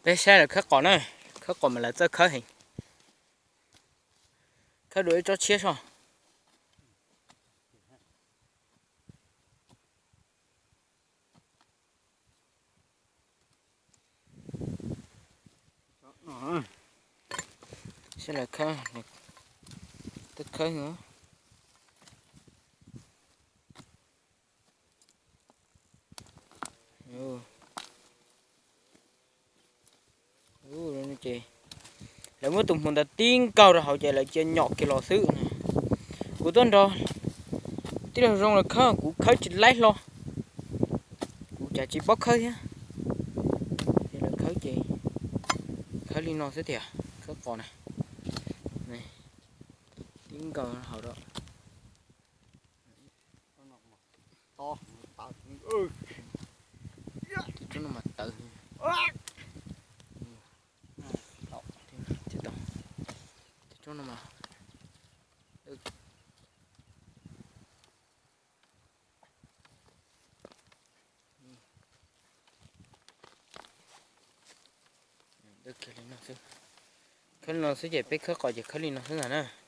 Bé xe là khắc cỏ này, khắc cỏ mà là rất khắc hình, khắc đuổi cho chia sao? Xe là khắc, tất khắc nữa. Rồi chị, là mới tụi mình đã tiên cao rồi họ chạy lại chơi nhọt cái lò xứ này, của tuần rồi, tí là rong là khắc, của khắc chỉ lấy lo, của chả chỉ bóc khắc nhá, đây là khắc chị, khắc liên nó sẽ thiệt, khắc cỏ này, này, tiên cao họ đó, to cho nó mà tự. Cho nó mà được cái nó sẽ chạy biết khắc cỏ chỉ khắc lên nó thế nào nè.